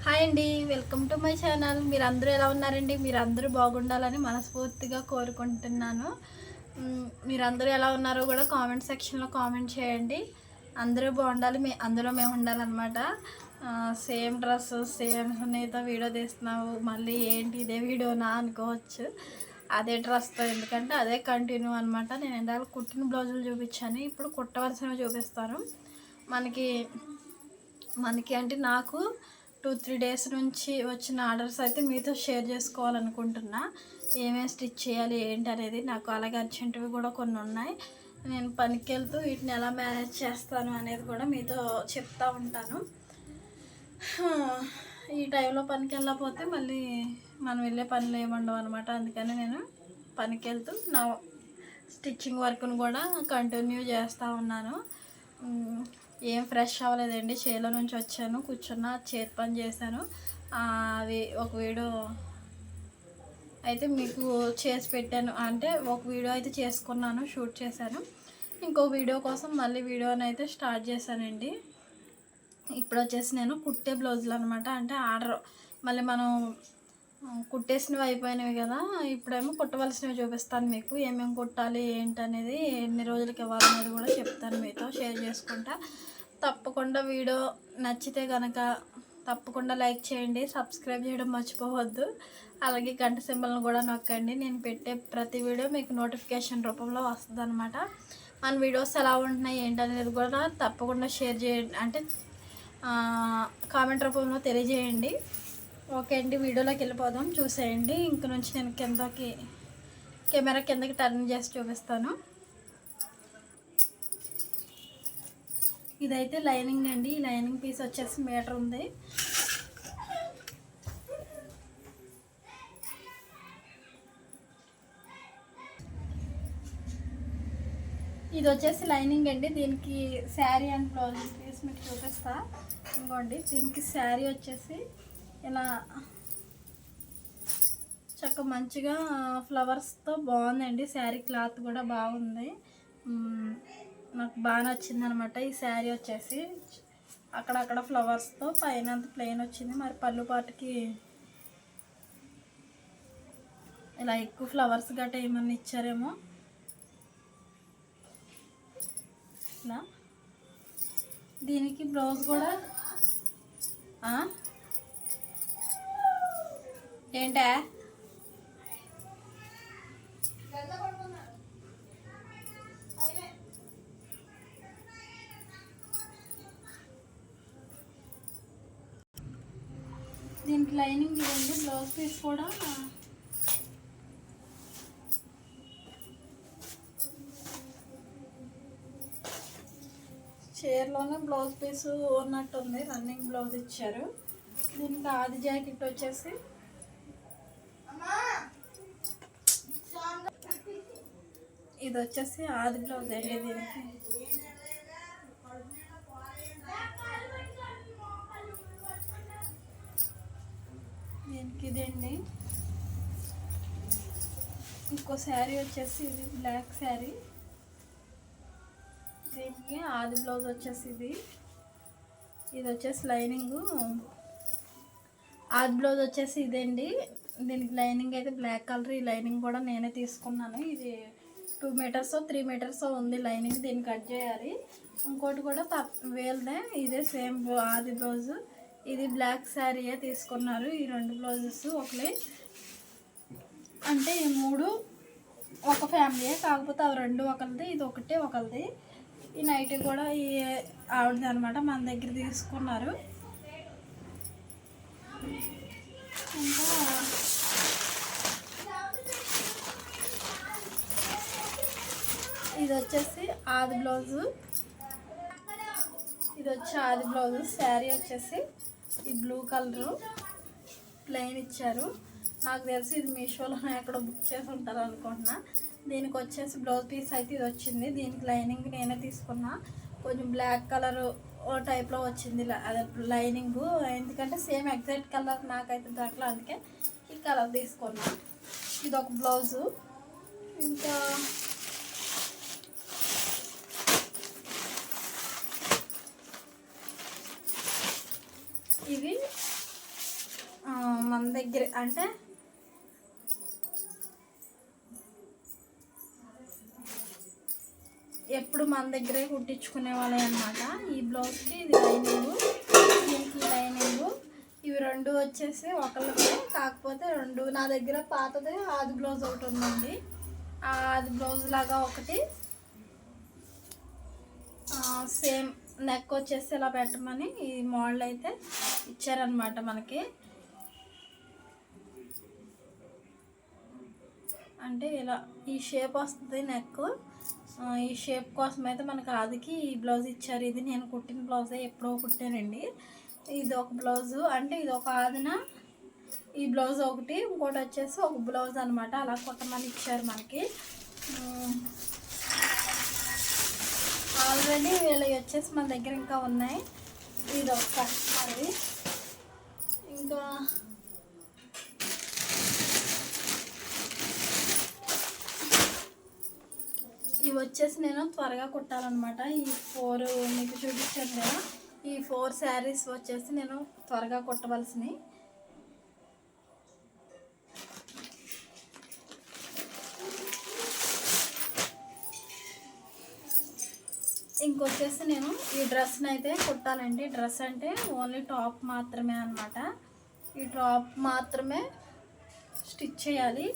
Hi అండి, welcome to my channel. మీరందరూ ఎలా ఉన్నారండి? మీరందరూ బాగుండాలని మనస్ఫూర్తిగా కోరుకుంటున్నాను. మీరందరూ ఎలా ఉన్నారో కూడా కామెంట్ సెక్షన్లో కామెంట్ చేయండి. అందరూ బాగుండాలి, అందులో మేము ఉండాలన్నమాట. Same dress same Sunitha video తీస్తున్నావు, మళ్ళీ ఏంటి ఇదే వీడియోనా అనుకోవచ్చు. అదే డ్రెస్తో, ఎందుకంటే అదే కంటిన్యూ అనమాట. నేను ఇందాక కుట్టిన బ్లౌజులు చూపించాను, ఇప్పుడు కుట్టవలసినవి చూపిస్తాను. మనకి అంటే నాకు 2-3 డేస్ నుంచి వచ్చిన ఆర్డర్స్ అయితే మీతో షేర్ చేసుకోవాలనుకుంటున్నా. ఏమేమి స్టిచ్ చేయాలి ఏంటి అనేది. నాకు అలాగే అర్జెంటువి కూడా కొన్ని ఉన్నాయి. నేను పనికి వెళ్తూ వీటిని ఎలా మేనేజ్ చేస్తాను అనేది కూడా మీతో చెప్తా ఉంటాను. ఈ టైంలో పనికి వెళ్ళకపోతే మళ్ళీ మనం వెళ్ళే పనులు ఏముండవు అనమాట. అందుకని నేను పనికి వెళ్తూ నా స్టిచ్చింగ్ వర్క్ను కూడా కంటిన్యూ చేస్తూ ఉన్నాను. ఏం ఫ్రెష్ అవ్వలేదండి, చేలో నుంచి వచ్చాను, కూర్చున్న చేతి పని చేశాను. అవి ఒక వీడియో అయితే మీకు చేసి పెట్టాను, అంటే ఒక వీడియో అయితే చేసుకున్నాను, షూట్ చేశాను. ఇంకో వీడియో కోసం మళ్ళీ వీడియోని అయితే స్టార్ట్ చేశానండి. ఇప్పుడు వచ్చేసి నేను కుట్టే బ్లౌజులు అనమాట. అంటే ఆర్డర్ మళ్ళీ మనం కుట్టేసినవి అయిపోయినవి కదా, ఇప్పుడేమో కుట్టవలసినవి చూపిస్తాను మీకు. ఏమేమి కుట్టాలి ఏంటనేది, ఎన్ని రోజులకి ఇవ్వాలనేది కూడా చెప్తాను, మీతో షేర్ చేసుకుంటా. తప్పకుండా వీడియో నచ్చితే కనుక తప్పకుండా లైక్ చేయండి, సబ్స్క్రైబ్ చేయడం మర్చిపోవద్దు. అలాగే గంట సింబల్ని కూడా నొక్కండి. నేను పెట్టే ప్రతి వీడియో మీకు నోటిఫికేషన్ రూపంలో వస్తుంది అనమాట. మన వీడియోస్ ఎలా ఉంటున్నాయి ఏంటనేది కూడా తప్పకుండా షేర్ చేయండి, అంటే కామెంట్ రూపంలో తెలియజేయండి. ఓకే అండి, వీడియోలోకి వెళ్ళిపోదాం, చూసేయండి. ఇంక నుంచి నేను కెమెరా కిందకి టర్న్ చేసి చూపిస్తాను. ఇదైతే లైనింగ్ అండి. ఈ లైనింగ్ పీస్ వచ్చేసి మీటర్ ఉంది. ఇది వచ్చేసి లైనింగ్ అండి. దీనికి శారీ అండ్ బ్లౌజ్ పీస్ మీకు చూపిస్తా. ఇంకోండి, దీనికి శారీ వచ్చేసి ఇలా చక్కగా మంచిగా ఫ్లవర్స్తో బాగుందండి. శారీ క్లాత్ కూడా బాగుంది, నాకు బాగా నచ్చింది అనమాట. ఈ శారీ వచ్చేసి అక్కడక్కడ ఫ్లవర్స్తో, పైన అంత ప్లెయిన్ వచ్చింది. మరి పళ్ళు పాటుకి ఇలా ఎక్కువ ఫ్లవర్స్ గట్రా ఏమన్నా ఇచ్చారేమో. ఇలా దీనికి బ్లౌజ్ కూడా ఏంటా దీనికి లైనింగ్ ఇవ్వండి. బ్లౌజ్ పీస్ కూడా చీరలోనే బ్లౌజ్ పీస్ ఉన్నట్టుంది, రన్నింగ్ బ్లౌజ్ ఇచ్చారు. దీనికి ఆది జాకెట్ వచ్చేసి ఇది వచ్చేసి ఆది బ్లౌజ్ అండి. దీనికి ఇదండి. ఇంకో శారీ వచ్చేసి ఇది బ్లాక్ శారీ. దీనికి ఆది బ్లౌజ్ వచ్చేసి ఇది వచ్చేసి లైనింగు. ఆది బ్లౌజ్ వచ్చేసి ఇదండి. దీనికి లైనింగ్ అయితే బ్లాక్ కలర్. ఈ లైనింగ్ కూడా నేనే తీసుకున్నాను. ఇది 2 మీటర్స్ 3 మీటర్స్ ఉంది లైనింగ్. దీన్ని కట్ చేయాలి. ఇంకోటి కూడా వేల్దే, ఇదే సేమ్ ఆది బ్లౌజు. ఇది బ్లాక్ శారీయే తీసుకున్నారు. ఈ 2 బ్లౌజెస్ ఒకలే, అంటే ఈ 3 ఒక ఫ్యామిలీయే, కాకపోతే అవి 2 ఒకరిది, ఇది ఒకటే ఒకరిది. ఈ నైట్ కూడా ఈ ఆవిడది అనమాట, మన దగ్గర తీసుకున్నారు. ఇంకా ఇది వచ్చేసి ఆది బ్లౌజు. ఇది వచ్చి ఆది బ్లౌజు. శారీ వచ్చేసి ఈ బ్లూ కలరు ప్లెయిన్ ఇచ్చారు. నాకు తెలిసి ఇది మీషోలో ఎక్కడ బుక్ చేసి ఉంటారు అనుకుంటున్నా. దీనికి వచ్చేసి బ్లౌజ్ పీస్ అయితే ఇది వచ్చింది. దీనికి లైనింగ్ నేనే తీసుకున్నా. కొంచెం బ్లాక్ కలర్ ఓ టైప్లో వచ్చింది అదే లైనింగు, ఎందుకంటే సేమ్ ఎగ్జాక్ట్ కలర్ నాకైతే దొరకలేదు, అందుకే ఈ కలర్ తీసుకున్నా. ఇది ఒక బ్లౌజు. ఇంకా ఇవి దగ్గర అంటే ఎప్పుడు మన దగ్గరే కుట్టించుకునే వాళ్ళే అనమాట. ఈ బ్లౌజ్కి ఇది లైనింగు, దీనికి లైనింగు, ఇవి రెండు వచ్చేసి ఒకళ్ళకే. కాకపోతే రెండు నా దగ్గర పాతది ఆది బ్లౌజ్ ఒకటి ఉందండి. ఆ ఆది బ్లౌజ్ లాగా ఒకటి సేమ్ నెక్ వచ్చేసి ఇలా పెట్టమని ఈ మోడల్ అయితే ఇచ్చారనమాట మనకి. అంటే ఇలా ఈ షేప్ వస్తుంది నెక్. ఈ షేప్ కోసం అయితే మనకు ఆదికి ఈ బ్లౌజ్ ఇచ్చారు. ఇది నేను కుట్టిన బ్లౌజే, ఎప్పుడో కుట్టానండి. ఇది ఒక బ్లౌజు, అంటే ఇది ఒక ఆదిన ఈ బ్లౌజ్ ఒకటి, ఇంకోటి వచ్చేసి ఒక బ్లౌజ్ అనమాట. అలా కుట్టమని ఇచ్చారు మనకి. ఆల్రెడీ వీళ్ళవి వచ్చేసి మన దగ్గర ఇంకా ఉన్నాయి. ఇది ఒక కస్టమర్ది. ఇంకా ఇవి వచ్చేసి నేను త్వరగా కుట్టాలన్నమాట. ఈ 4 మీకు చూపించాను కదా, ఈ 4 శారీస్ వచ్చేసి నేను త్వరగా కుట్టవలసినవి. ఇంకొచ్చేసి నేను ఈ డ్రెస్ని అయితే కుట్టాలండి. డ్రెస్ అంటే ఓన్లీ టాప్ మాత్రమే అనమాట. ఈ టాప్ మాత్రమే స్టిచ్ చేయాలి.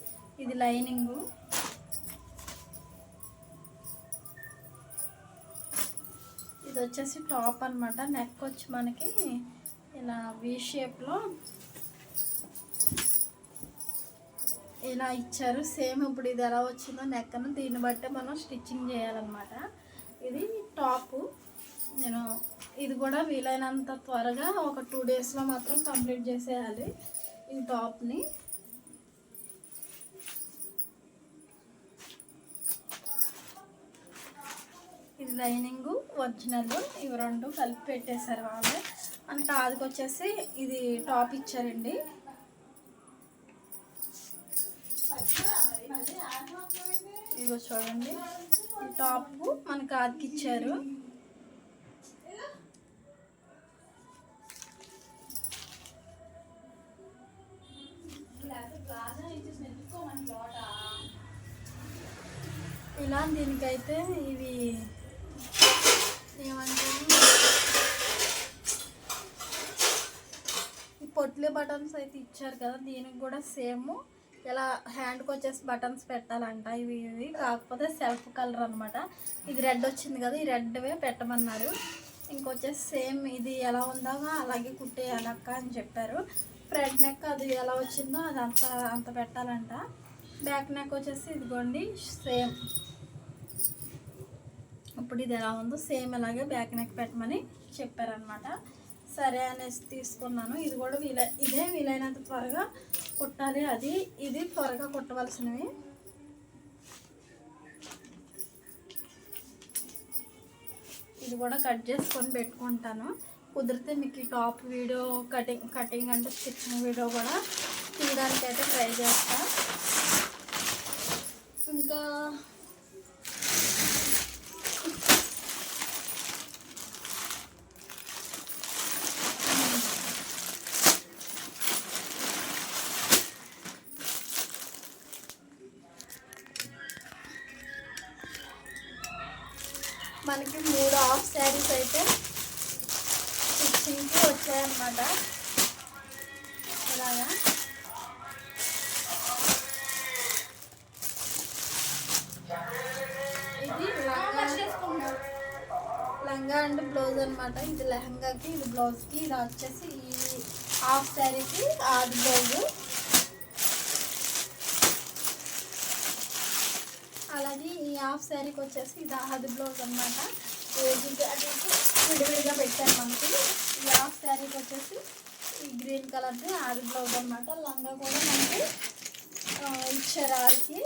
ఇది లైనింగు, ఇది వచ్చేసి టాప్ అనమాట. నెక్ వచ్చి మనకి ఇలా వి షేప్లో ఇలా ఇచ్చారు. సేమ్ ఇప్పుడు ఇది ఎలా వచ్చిందో నెక్కను దీన్ని బట్టే మనం స్టిచ్చింగ్ చేయాలన్నమాట. ఇది టాపు. నేను ఇది కూడా వీలైనంత త్వరగా ఒక 2 డేస్లో మాత్రం కంప్లీట్ చేసేయాలి ఈ టాప్ని. ఇది లైనింగు, ఒరిజినల్, ఇవి రెండు కలిపి పెట్టేశారు వాళ్ళే. మనకి ఆదికి వచ్చేసి ఇది టాప్ ఇచ్చారండి. ఇదిగో చూడండి, ఈ టాప్ మనకి ఆదికి ఇచ్చారు. ఇలా దీనికైతే ఇవి ఏమంటే ఈ పొట్లే బటన్స్ అయితే ఇచ్చారు కదా, దీనికి కూడా సేమ్ ఇలా హ్యాండ్కి వచ్చేసి బటన్స్ పెట్టాలంట. ఇవి కాకపోతే సెల్ఫ్ కలర్ అనమాట. ఇది రెడ్ వచ్చింది కదా, ఈ రెడ్వే పెట్టమన్నారు. ఇంకొచ్చేసి సేమ్ ఇది ఎలా ఉందో అలాగే కుట్టేయాలక్క అని చెప్పారు. ఫ్రంట్ నెక్ అది ఎలా వచ్చిందో అది అంత పెట్టాలంట. బ్యాక్ నెక్ వచ్చేసి ఇదిగోండి సేమ్ ఇప్పుడు ఇది ఎలా ఉందో సేమ్ అలాగే బ్యాక్ నెక్ పెట్టమని చెప్పారనమాట. సరే అనేసి తీసుకున్నాను. ఇది కూడా ఇదే వీలైనంత త్వరగా కుట్టాలి. ఇది త్వరగా కుట్టవలసినవి. ఇది కూడా కట్ చేసుకొని పెట్టుకుంటాను. కుదిరితే మీకు ఈ టాప్ వీడియో కటింగ్ అంటే స్టిచ్చింగ్ వీడియో కూడా తీయడానికి అయితే ట్రై చేస్తా. ఇంకా మనకి 3 హాఫ్ శారీస్ అయితే స్టిచ్చింగ్కి వచ్చాయన్నమాట. ఇలాగా ఇది లంగా అండ్ బ్లౌజ్ అనమాట. ఇది లెహంగాకి, ఇది బ్లౌజ్కి, ఇది వచ్చేసి ఈ హాఫ్ శారీకి ఆది బ్లౌజు. అలాగే ఈ హాఫ్ శారీకి వచ్చేసి ఇది ఆది బ్లౌజ్ అనమాట. విడివిడిగా పెట్టారు మనకి. ఈ హాఫ్ శారీకి వచ్చేసి ఈ గ్రీన్ కలర్ది ఆది బ్లౌజ్ అనమాట. లంగా కూడా మనకి ఇచ్చారు ఆదికి.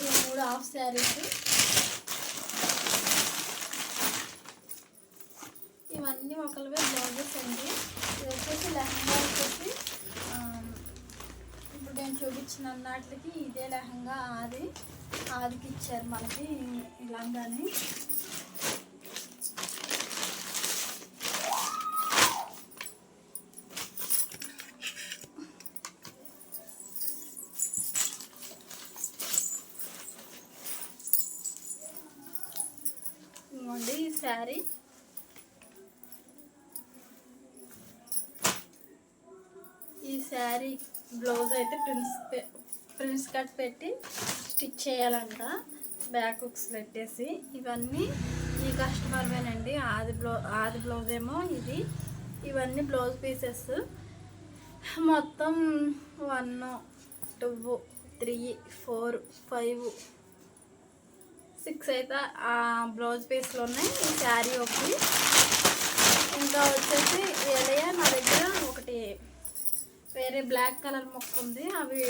ఈ 3 హాఫ్ శారీస్ ఇవన్నీ ఒకరివే బ్లౌజెస్ అండి. ఇది వచ్చేసి లెహంగా వచ్చేసి ఇప్పుడు నేను చూపించిన అన్నట్లకి ఇదే లెహంగా ఆదికి ఇచ్చారు మనకి ఈ లంగాని. శారీ. ఈ శారీ బ్లౌజ్ అయితే ప్రిన్స్ కట్ పెట్టి స్టిచ్ చేయాలంట, బ్యాక్ హుక్స్ పెట్టేసి. ఇవన్నీ ఈ కస్టమర్వేనండి. ఆది బ్లౌజ్ ఏమో ఇది. ఇవన్నీ బ్లౌజ్ పీసెస్. మొత్తం 1 2 3 4 5 6 అయితే ఆ బ్లౌజ్ పీస్లు ఉన్నాయి. ఈ శారీ ఒకటి. ఇంకా వచ్చేసి ఏలయ్య నా దగ్గర ఒకటి వేరే బ్లాక్ కలర్ మొక్క ఉంది. అవి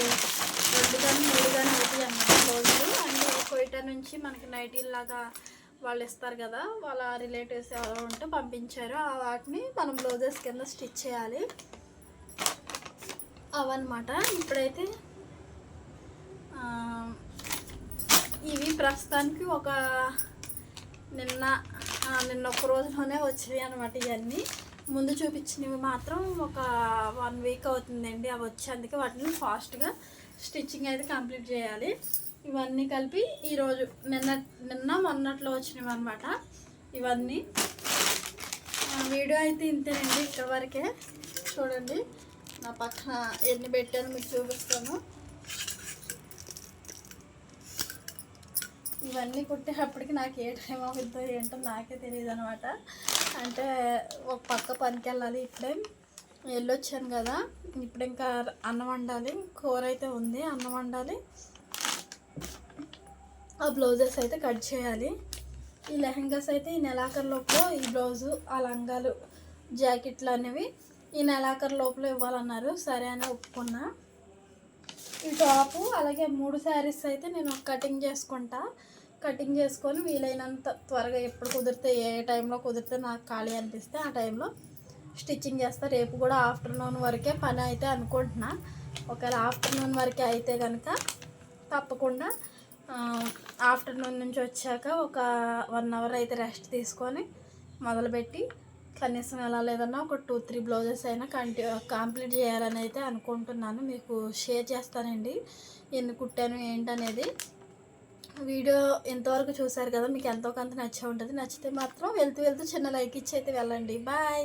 2 కానీ 3 కానీ అవుతాయి అన్నమాట బ్లౌజులు. అంటే కొయిటా నుంచి మనకి నైటీలాగా వాళ్ళు ఇస్తారు కదా, వాళ్ళ రిలేటివ్స్ ఎవరో ఉంటే పంపించారు. వాటిని మనం బ్లౌజెస్ కింద స్టిచ్ చేయాలి అవన్నమాట. ఇప్పుడైతే ఇవి ప్రస్తుతానికి నిన్న ఒక రోజులోనే వచ్చినాయి అనమాట. ఇవన్నీ ముందు చూపించినవి మాత్రం ఒక 1 వీక్ అవుతుందండి అవి వచ్చి. అందుకే వాటిని ఫాస్ట్గా స్టిచ్చింగ్ అయితే కంప్లీట్ చేయాలి. ఇవన్నీ కలిపి ఈరోజు నిన్న మొన్నట్లో వచ్చినవి అనమాట ఇవన్నీ. వీడియో అయితే ఇంతేనండి, ఇక్కడ వరకే. చూడండి నా పక్కన ఎన్ని పెట్టాను మీకు చూపిస్తాను. ఇవన్నీ కుట్టేటప్పటికి నాకు ఏ టైం అవుతుందో ఏంటో నాకే తెలియదు అనమాట. అంటే ఒక పక్క పనికి వెళ్ళాలి. ఇప్పుడే వెళ్ళొచ్చాను కదా, ఇప్పుడు ఇంకా అన్నం వండాలి. కూర అయితే ఉంది, అన్నం వండాలి. ఆ బ్లౌజెస్ అయితే కట్ చేయాలి. ఈ లెహంగాస్ అయితే ఈ నెలాఖరు లోపల, ఈ బ్లౌజు ఆ లంగాలు జాకెట్లు అనేవి ఈ నెలాఖరు లోపల ఇవ్వాలన్నారు. సరే అని ఒప్పుకున్నా. ఈ టాపు అలాగే 3 శారీస్ అయితే నేను కటింగ్ చేసుకొని వీలైనంత త్వరగా ఎప్పుడు కుదిరితే, ఏ టైంలో కుదిరితే నాకు ఖాళీ అనిపిస్తే ఆ టైంలో స్టిచ్చింగ్ చేస్తా. రేపు కూడా ఆఫ్టర్నూన్ వరకే పని అయితే అనుకుంటున్నా. ఒకవేళ ఆఫ్టర్నూన్ వరకే అయితే కనుక తప్పకుండా ఆఫ్టర్నూన్ నుంచి వచ్చాక ఒక 1 అవర్ అయితే రెస్ట్ తీసుకొని మొదలుపెట్టి కనీసం ఎలా లేదన్నా ఒక 2-3 బ్లౌజెస్ అయినా కంప్లీట్ చేయాలని అయితే అనుకుంటున్నాను. మీకు షేర్ చేస్తానండి ఎన్ని కుట్టాను ఏంటనేది. వీడియో ఎంతవరకు చూసారు కదా, మీకు ఎంతో కొంత నచ్చే ఉంటుంది. నచ్చితే మాత్రం వెళ్తూ చిన్న లైక్ ఇచ్చి అయితే వెళ్ళండి. బాయ్.